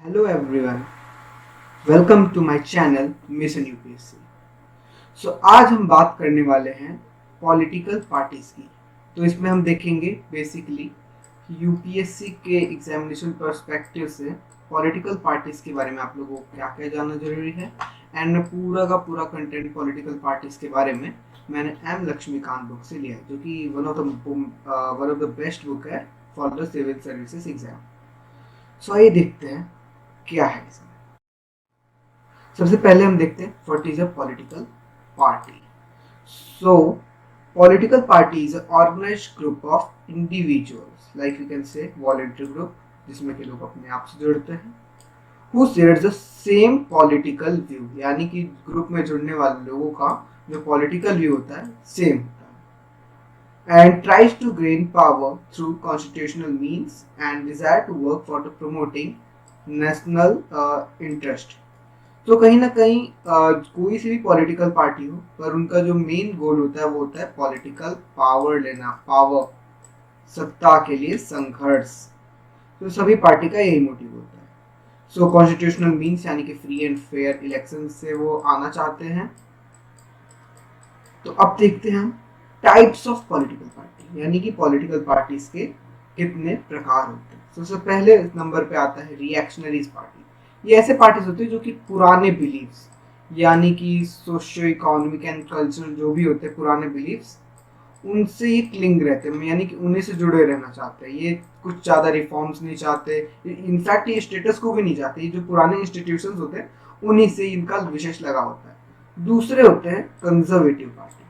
Hello everyone, welcome to my channel mission UPSC. आज हम बात करने वाले हैं पॉलिटिकल पार्टीज की। तो इसमें हम देखेंगे बेसिकली यूपीएससी के एग्जामिनेशन पर्सपेक्टिव से पॉलिटिकल पार्टीज के बारे में आप लोगों को क्या क्या जानना जरूरी है। एंड पूरा का पूरा कंटेंट पॉलिटिकल पार्टीज के बारे में मैंने एम लक्ष्मीकांत बुक से लिया है, जो कि one of the best book है for the civil services exam. आइए देखते हैं क्या है इसमें। सबसे पहले हम देखते हैं what is a political party. So political party is a organised group of individuals, like you can say voluntary group, जिसमें के लोग अपने आप से जुड़ते हैं, who shares the same political view, यानी कि ग्रुप में जुड़ने वाले लोगों का जो पॉलिटिकल व्यू होता है सेम होता है, and tries to gain power through constitutional means and desire to work for the promoting national interest. तो कहीं ना कहीं कोई सी भी पॉलिटिकल पार्टी हो, पर उनका जो मेन गोल होता है वो होता है पॉलिटिकल पावर लेना, पावर, सत्ता के लिए संघर्ष। तो सभी पार्टी का यही मोटिव होता है। कॉन्स्टिट्यूशनल मीन्स यानी कि फ्री एंड फेयर इलेक्शन से वो आना चाहते हैं। तो अब देखते हैं हम टाइप्स ऑफ पॉलिटिकल पार्टी, यानी कि पॉलिटिकल पार्टीज के कितने प्रकार होते हैं। सबसे पहले नंबर पे आता है रिएक्शनरीज पार्टी। ये ऐसे पार्टीज होते हैं जो कि पुराने बिलीव्स, यानी कि सोशियो इकोनॉमिक एंड कल्चरल जो भी होते हैं पुराने बिलीव्स, उनसे ये क्लिंग रहते हैं, यानी कि उन्हीं से जुड़े रहना चाहते हैं। ये कुछ ज़्यादा रिफॉर्म्स नहीं चाहते, इनफैक्ट ये स्टेटस को भी नहीं चाहते। ये जो पुराने इंस्टीट्यूशंस होते हैं उन्हीं से इनका विशेष लगाव होता है। दूसरे होते हैं कंजर्वेटिव पार्टी।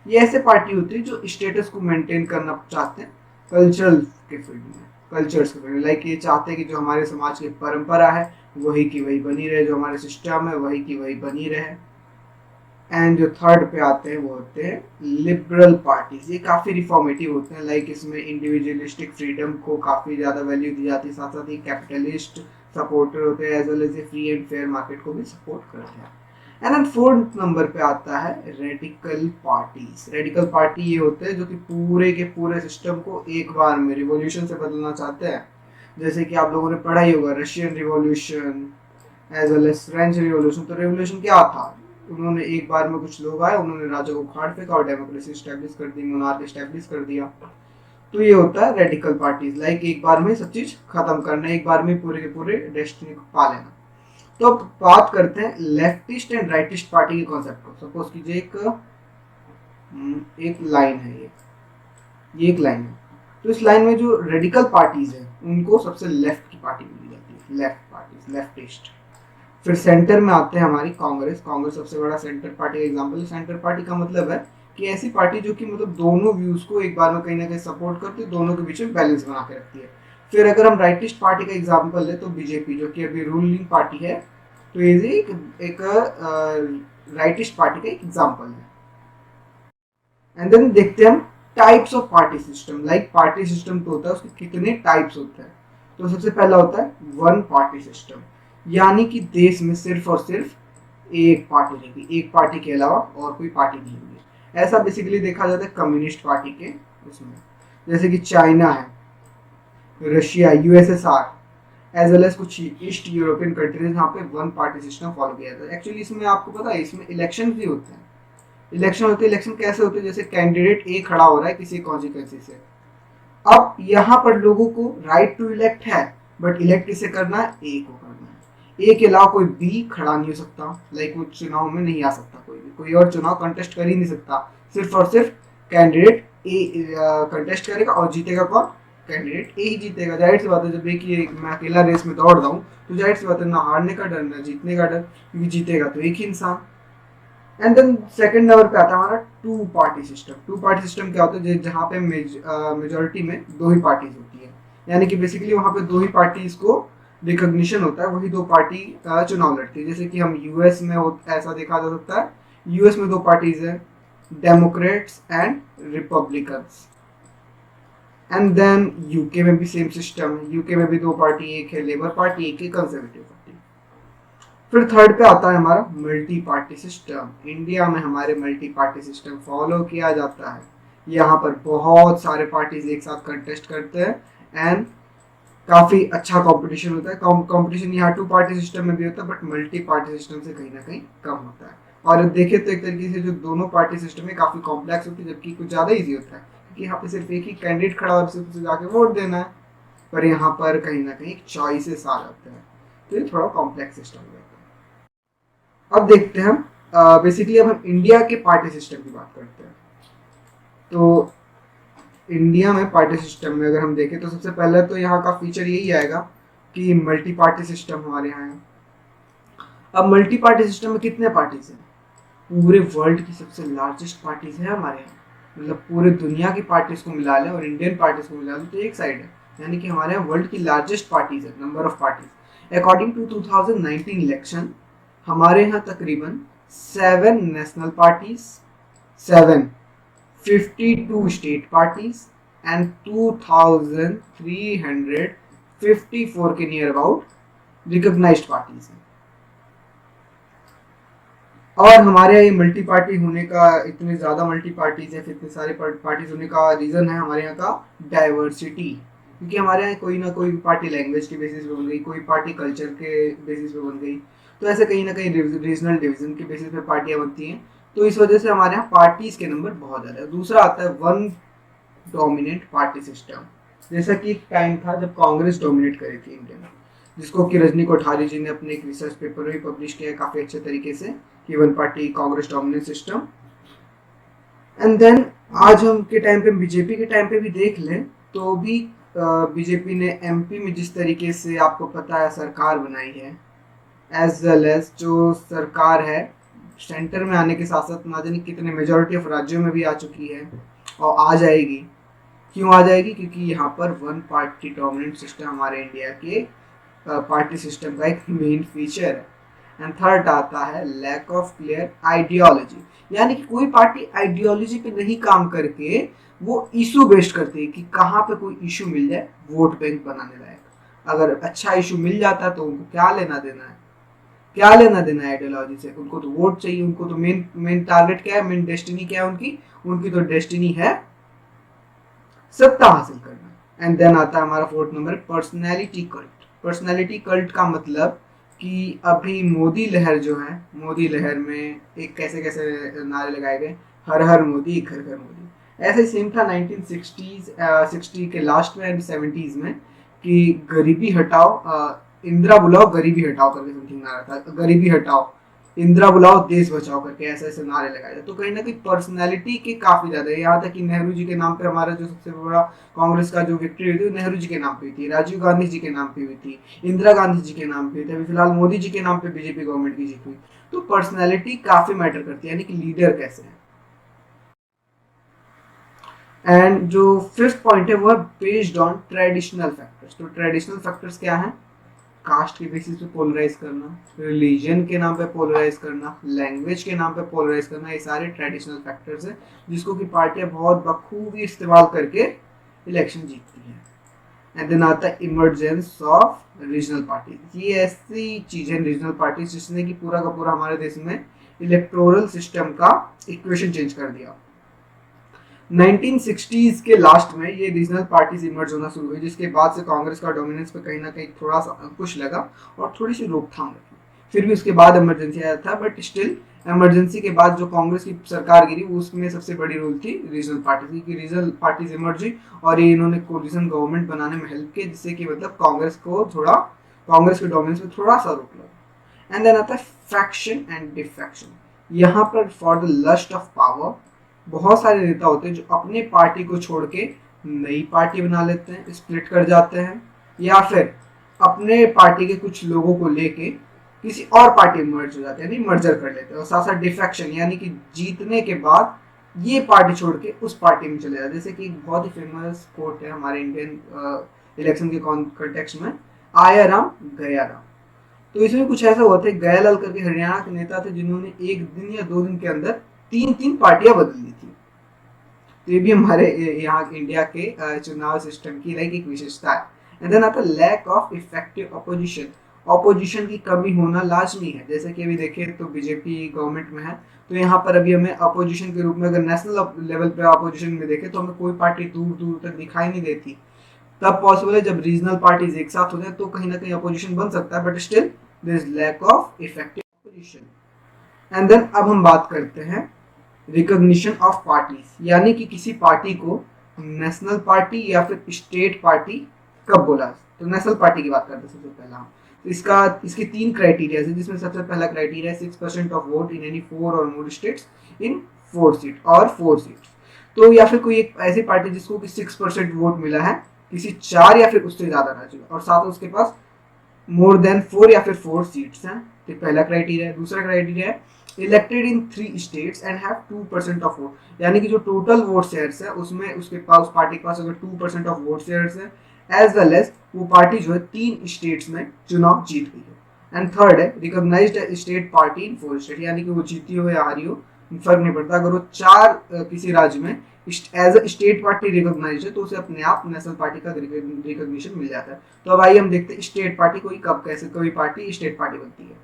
ये ऐसे पार्टी होती है जो स्टेटस को मेंटेन करना चाहते हैं कल्चरल के फील्ड में, कल्चर्स के फील्ड में। लाइक ये चाहते हैं कि जो हमारे समाज की परंपरा है वही की वही बनी रहे, जो हमारे सिस्टम है वही की वही बनी रहे। एंड जो थर्ड पे आते हैं वो होते हैं लिबरल पार्टीज। ये काफ़ी रिफॉर्मेटिव होते हैं, लाइक इसमें इंडिविजुअलिस्टिक फ्रीडम को काफ़ी ज़्यादा वैल्यू दी जाती है, साथ साथ ही कैपिटलिस्ट सपोर्टर होते हैं, एज वेल एज ये फ्री एंड फेयर मार्केट को भी सपोर्ट करते हैं। एंड देन फोर्थ नंबर पे आता है रेडिकल पार्टीज। रेडिकल पार्टी ये होते हैं जो कि पूरे के पूरे सिस्टम को एक बार में रिवॉल्यूशन से बदलना चाहते हैं। जैसे कि आप लोगों ने पढ़ा ही होगा Russian revolution as well as French revolution. तो रिवॉल्यूशन क्या था, उन्होंने एक बार में कुछ लोग आए, उन्होंने राजा को उखाड़ फेंका और डेमोक्रेसी स्टैब्लिश कर दी, मोनार्क स्टैब्लिश कर दिया। तो ये होता है रेडिकल पार्टीज, लाइक एक बार में सब चीज खत्म करना, एक बार में पूरे के पूरे डेस्टिनी को पा लेना। तो अब बात करते हैं लेफ्टिस्ट एंड राइटिस्ट पार्टी के कॉन्सेप्ट को। सपोज कीजिए एक लाइन है, ये एक लाइन है। तो इस लाइन में जो रेडिकल पार्टीज है उनको सबसे लेफ्ट की पार्टी मिली जाती है, लेफ्ट पार्टीज, लेफ्टिस्ट। फिर सेंटर में आते हैं हमारी कांग्रेस। कांग्रेस सबसे बड़ा सेंटर पार्टी का एग्जाम्पल है। सेंटर पार्टी का मतलब है कि ऐसी पार्टी जो कि मतलब दोनों व्यूज को एक बार में कहीं ना कहीं सपोर्ट करती है, दोनों के बीच में बैलेंस बना के रखती है। फिर अगर हम राइटिस्ट पार्टी का एग्जाम्पल ले तो बीजेपी, जो कि अभी रूलिंग पार्टी है, तो ये एक राइटिस्ट पार्टी का एक एग्जाम्पल है। एंड देन देखते हैं हम types of party system. Like party system तो होता है, उसके कितने टाइप्स होते हैं। तो सबसे पहला होता है वन पार्टी सिस्टम, यानी कि देश में सिर्फ और सिर्फ एक पार्टी रहेगी, एक पार्टी के अलावा और कोई पार्टी नहीं होगी। ऐसा बेसिकली देखा जाता है कम्युनिस्ट पार्टी के उसमें, जैसे कि चाइना है, Russia, USSR, as well as कुछ ईस्ट यूरोपियन कंट्रीज, यहाँ पे वन पार्टी सिस्टम फॉलो किया जाता है। एक्चुअली इसमें आपको पता है इसमें इलेक्शन भी होते हैं। इलेक्शन होते हैं, इलेक्शन कैसे होते हैं, जैसे कैंडिडेट ए खड़ा हो रहा है किसी कॉन्सिक्वेंसी से। अब यहाँ पर लोगों को राइट टू इलेक्ट है, बट इलेक्ट किसे करना है, ए को करना है। ए के अलावा कोई बी खड़ा नहीं हो सकता, लाइक वो चुनाव में नहीं आ सकता, कोई और चुनाव कंटेस्ट कर ही नहीं सकता। सिर्फ और सिर्फ कैंडिडेट ए कंटेस्ट करेगा और जीतेगा कौन, कैंडिडेट ए ही जीतेगा। जाहिर सी बात है, जब एक ही मैं अकेला रेस में दौड़ रहा हूँ तो जाहिर सी बात है ना हारने का डर ना जीतने का डर, क्योंकि जीतेगा तो एक ही इंसान। एंड देन सेकंड नंबर पे आता है हमारा two party system. Two party system क्या होता है, जहाँ पे मेजोरिटी में दो ही पार्टीज होती है, यानी कि बेसिकली वहाँ पे दो ही पार्टीज को रिकॉग्निशन होता है, वही दो पार्टी चुनाव लड़ती है। जैसे कि हम यूएस में ऐसा देखा जा सकता है, यूएस में दो पार्टीज है, Democrats and Republicans. And then UK में भी सेम सिस्टम है, यूके में भी दो पार्टी, एक है लेबर पार्टी, एक है कंजर्वेटिव पार्टी। फिर थर्ड पे आता है हमारा मल्टी पार्टी सिस्टम। इंडिया में हमारे मल्टी पार्टी सिस्टम फॉलो किया जाता है। यहाँ पर बहुत सारे पार्टीज एक साथ कंटेस्ट करते हैं एंड काफी अच्छा कंपटीशन होता है। कंपटीशन यहाँ टू पार्टी सिस्टम में भी होता है, बट मल्टी पार्टी सिस्टम से कहीं ना कहीं कम होता है। और देखे तो एक तरीके से जो दोनों पार्टी सिस्टम है काफी कॉम्प्लेक्स होती है, जबकि कुछ ज्यादा इजी होता है, क्योंकि यहाँ पे सिर्फ एक ही कैंडिडेट खड़ा और सिर्फ उसे जाके वोट देना है। पर यहाँ पर कहीं ना कहीं चॉइसेस आ जाते हैं, तो ये थोड़ा कॉम्प्लेक्स सिस्टम रहता है। अब देखते हैं हम बेसिकली, अब हम इंडिया के पार्टी सिस्टम की बात करते हैं। तो इंडिया में पार्टी सिस्टम में अगर हम देखें तो सबसे पहले तो यहाँ का फीचर यही आएगा कि मल्टी पार्टी सिस्टम हमारे यहाँ है। अब मल्टी पार्टी सिस्टम में कितने पार्टीज हैं? पूरे वर्ल्ड की सबसे लार्जेस्ट पार्टीज है हमारे यहाँ, मतलब पूरे दुनिया की पार्टीज को मिला लें और इंडियन पार्टीज को मिला लें तो एक साइड है, यानी कि हमारे यहाँ वर्ल्ड की लार्जेस्ट पार्टीज है, number of parties. According to 2019 election हमारे यहाँ तकरीबन 7 national parties, 7 52 state parties and 2354 के नियर अबाउट रिकॉग्नाइज्ड पार्टीज हैं। और हमारे यहाँ ये मल्टी पार्टी होने का, इतने ज़्यादा मल्टी पार्टीज है, इतने सारे पार्टीज होने का रीज़न है हमारे यहाँ का डाइवर्सिटी। क्योंकि हमारे यहाँ कोई ना कोई पार्टी लैंग्वेज के बेसिस पे बन गई, कोई पार्टी कल्चर के बेसिस पे बन गई, तो ऐसे कहीं ना कहीं रीजनल डिवीजन के बेसिस पे पार्टियाँ बनती हैं। तो इस वजह से हमारे यहाँ पार्टीज के नंबर बहुत ज़्यादा है। दूसरा आता है वन डोमिनेंट पार्टी सिस्टम, जैसा कि एक टाइम था जब कांग्रेस डोमिनेट करी थी इंडिया में, जिसको कि रजनी कोठारी जी ने अपने एक रिसर्च पेपर में भी पब्लिश किया है काफ़ी अच्छे तरीके से, कि one party Congress dominant system. And then आज हम के टाइम पे, बीजेपी के टाइम पे भी देख लें तो भी बीजेपी ने एमपी में जिस तरीके से आपको पता है सरकार बनाई है, एज वेल एज जो सरकार है सेंटर में आने के साथ साथ ना जाने कितने मेजोरिटी ऑफ राज्यों में भी आ चुकी है और आ जाएगी। क्यों आ जाएगी? क्योंकि यहाँ पर वन पार्टी डोमिनेंट सिस्टम हमारे इंडिया के पार्टी सिस्टम का एक मेन फीचर है। एंड थर्ड आता है लैक ऑफ क्लियर आइडियोलॉजी, यानी कि कोई पार्टी आइडियोलॉजी पे नहीं काम करके वो इशू बेस्ड करती है कि कहाँ पे कोई इशू मिल जाए वोट बैंक बनाने लायक। अगर अच्छा इशू मिल जाता है तो उनको क्या लेना देना है, क्या लेना देना है आइडियोलॉजी से? उनको तो वोट चाहिए, उनको तो मेन टारगेट क्या है, मेन डेस्टिनी क्या है उनकी? उनकी तो डेस्टिनी है सत्ता हासिल करना। एंड देन आता है हमारा fourth number, personality cult. Personality cult का मतलब कि अभी मोदी लहर जो है, मोदी लहर में एक कैसे कैसे नारे लगाए गए, हर हर मोदी, घर घर मोदी। ऐसे सेम था 1960s 60 के लास्ट में एंड 70s में, कि गरीबी हटाओ, इंदिरा बुलाओ गरीबी हटाओ करके समथिंग नारा था, गरीबी हटाओ इंदिरा बुलाओ देश बचाओ करके ऐसे ऐसे नारे लगाए जाते। तो कहीं ना कहीं पर्सनैलिटी के काफी ज्यादा है। यहाँ तक कि नेहरू जी के नाम पे हमारा जो सबसे बड़ा कांग्रेस का जो विक्ट्री हुई थी नेहरू जी के नाम पे हुई थी, राजीव गांधी जी के नाम पे हुई थी, इंदिरा गांधी जी के नाम पे हुई थी, अभी फिलहाल मोदी जी के नाम पे बीजेपी गवर्नमेंट की जीत हुई। तो पर्सनैलिटी काफी मैटर करती है, यानी कि लीडर कैसे है। एंड जो फिफ्थ पॉइंट है वो है बेस्ड ऑन ट्रेडिशनल फैक्टर्स। तो ट्रेडिशनल फैक्टर्स क्या है? कास्ट के बेसिस पे पोलराइज करना, रिलीजन के नाम पे पोलराइज करना, लैंग्वेज के नाम पे पोलराइज करना, ये सारे ट्रेडिशनल फैक्टर्स हैं जिसको कि पार्टियां बहुत बखूबी इस्तेमाल करके इलेक्शन जीतती हैं। एंड देन आता है इमरजेंस ऑफ रीजनल पार्टीज। ये ऐसी चीज है रीजनल पार्टीज जिसने कि पूरा का पूरा हमारे देश में इलेक्टोरल सिस्टम का इक्वेशन चेंज कर दिया। 1960s के लास्ट में ये रीजनल पार्टीज इमर्ज होना शुरू हुई, जिसके बाद से कांग्रेस का डोमिनेंस पे कहीं ना कहीं थोड़ा सा अंकुश लगा और थोड़ी सी रोकथाम रखी। फिर भी उसके बाद इमरजेंसी आया था, बट स्टिल इमरजेंसी के बाद जो कांग्रेस की सरकार गिरी उसमें सबसे बड़ी रोल थी रीजनल पार्टीज की। रीजनल पार्टीज इमर्ज हुई और ये इन्होंने कोलिशन गवर्नमेंट बनाने में हेल्प की, जिससे कि मतलब कांग्रेस के डोमिनेंस में थोड़ा सा रोक लगा। एंड देन आता है फैक्शन एंड डिफेक्शन। यहाँ पर for the lust of power बहुत सारे नेता होते हैं जो अपने पार्टी को छोड़ के नई पार्टी बना लेते हैं, स्प्लिट कर जाते हैं, या फिर अपने पार्टी के कुछ लोगों को लेके किसी और पार्टी में मर्ज हो जाते हैं, यानी मर्जर कर लेते हैं। और साथ साथ डिफेक्शन, यानी कि जीतने के बाद ये पार्टी छोड़ के उस पार्टी में चले जाते हैं। जैसे कि एक बहुत ही फेमस कोट है हमारे इंडियन इलेक्शन के कॉन्टेक्स्ट में, आया राम गया राम। तो इसमें कुछ ऐसा हुआ था, गयालाल करके हरियाणा के नेता थे जिन्होंने एक दिन या 2 दिन के अंदर 3 पार्टियां बदल दी थी। तो ये भी हमारे यहाँ इंडिया के चुनाव सिस्टम की लाइक एक विशेषता है। एंड देन आता है lack of effective opposition. Opposition की कमी होना लाजमी है। जैसे कि अभी देखें तो बीजेपी गवर्नमेंट में है, तो यहाँ पर अभी हमें अपोजिशन के रूप में अगर नेशनल लेवल पे अपोजिशन में देखें तो हमें कोई पार्टी दूर दूर तक दिखाई नहीं देती। तब पॉसिबल है जब रीजनल पार्टीज एक साथ हो जाए, तो कहीं ना कहीं अपोजिशन बन सकता है, but still there is lack of effective opposition. And then अब हम बात करते हैं रिकॉग्निशन ऑफ पार्टीज, यानी कि किसी पार्टी को नेशनल पार्टी या फिर स्टेट पार्टी कब बोला। तो नेशनल पार्टी की बात करते हैं सबसे पहला हम। तो इसके 3 क्राइटेरिया है, जिसमें सबसे पहला क्राइटेरिया है 6% ऑफ वोट इन एनी 4 और मोर स्टेट्स इन 4 सीट और 4 सीट्स। तो या फिर कोई एक ऐसी पार्टी जिसको 6% वोट मिला है किसी 4 या फिर उससे ज्यादा राज्यों में, और साथ में उसके पास मोर देन 4 या फिर 4 सीट्स हैं। तो पहला क्राइटेरिया है। दूसरा क्राइटेरिया है elected in 3 states and have 2% of vote, यानी कि जो टोटल वोट शेयर्स है उसमें उसके पास, पार्टी के पास अगर 2% ऑफ वोट शेयर्स है, एज वेल एज वो पार्टी जो है 3 स्टेट्स में चुनाव जीत गई है। एंड थर्ड है recognised state party in 4 state, यानी कि वो जीती हो या हारी हो फर्क नहीं पड़ता, अगर वो 4 किसी राज्य में as a state party recognise है तो उसे अपने आप नेशनल पार्टी का रिकॉग्निशन मिल जाता है। तो अब आइए हम देखते हैं स्टेट पार्टी कोई कब कैसे कोई पार्टी स्टेट पार्टी बनती है।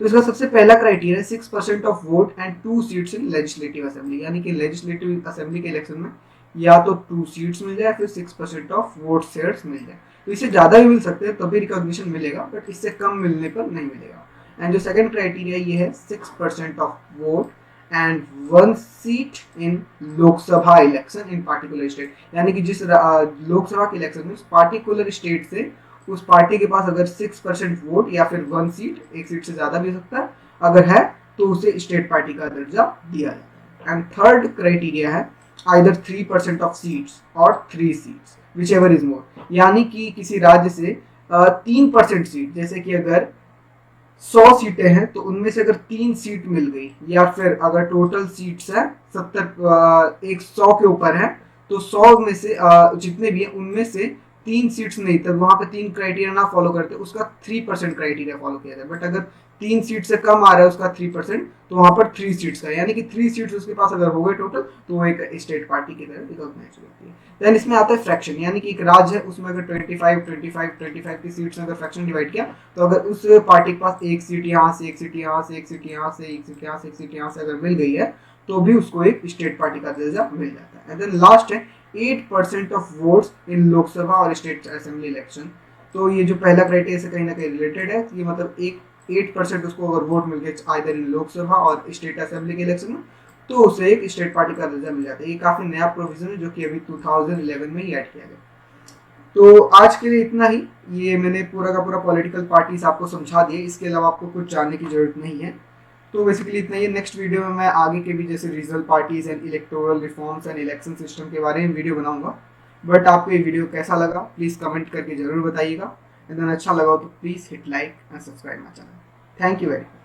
तो इसका सबसे पहला क्राइटेरिया है 6% of vote and 2 seats in legislative assembly, यानी कि लेजिस्लेटिव असेंबली के इलेक्शन में या तो 2 सीट्स मिल जाए फिर 6% ऑफ वोट शेयर्स मिल जाए। तो इससे ज्यादा भी मिल सकते हैं तभी रिकॉग्निशन मिलेगा, बट इससे कम मिलने पर नहीं मिलेगा। एंड जो सेकंड क्राइटेरिया ये है 6% of vote and 1 seat in Lok Sabha election in particular state, यानी कि जिस लोकसभा के इलेक्शन में पार्टिकुलर स्टेट से उस पार्टी के पास अगर 6% वोट या फिर 1 सीट, एक सीट से ज्यादा भी हो सकता है, अगर है तो उसे स्टेट पार्टी का दर्जा दिया जाता है। एंड थर्ड क्राइटेरिया है आइदर 3% ऑफ सीट्स और 3 seats which ever is more, यानी कि किसी राज्य से 3% सीट, जैसे कि अगर 100 सीटें हैं तो उनमें से अगर 3 सीट मिल गई, या फिर अगर टोटल सीट्स है 100 के ऊपर है तो 100 में से जितने भी हैं उनमें से 3 सीट्स नहीं, तब वहां पे 3 क्राइटेरिया ना फॉलो करते उसका 3% क्राइटेरिया फॉलो किया जाए। बट अगर 3 सीट से कम आ रहा है उसका 3%, तो वहां पर 3 सीट्स का, यानी कि 3 सीट्स उसके पास अगर हो गए टोटल तो वो एक स्टेट पार्टी की तरह रिकॉग्नाइज होती है। देन इसमें आता है फ्रैक्शन, यानी कि एक राज्य है उसमें अगर 25 की सीट्स में अगर फ्रैक्शन डिवाइड किया, तो अगर उस पार्टी के पास एक सीट यहाँ से, एक सीट यहाँ से, एक सीट यहाँ से, एक सीट यहाँ से, एक सीट यहाँ से अगर मिल गई है तो भी उसको एक स्टेट पार्टी का दर्जा मिल जाता है। एंड देन लास्ट है 8% ऑफ वोट्स इन लोकसभा और स्टेट असेंबली इलेक्शन। तो ये जो पहला क्राइटेरिया से कहीं ना कहीं रिलेटेड है, ये मतलब एक 8% उसको अगर वोट मिल गए आइदर इन लोकसभा और स्टेट असेंबली के इलेक्शन में, तो उसे एक स्टेट पार्टी का दर्जा मिल जाता है। ये काफी नया प्रोविजन है जो कि अभी 2011 में ही ऐड किया गया। तो आज के लिए इतना ही, ये मैंने पूरा का पूरा पॉलिटिकल पार्टीज आपको समझा दिए, इसके अलावा आपको कुछ जानने की जरूरत नहीं है। तो बेसिकली इतना ही। नेक्स्ट वीडियो में मैं आगे के भी जैसे regional parties and electoral reforms and election system के बारे में वीडियो बनाऊंगा। बट आपको ये वीडियो कैसा लगा प्लीज़ कमेंट करके जरूर बताइएगा। अगर अच्छा लगा तो please hit like and subscribe my channel. Thank you very much.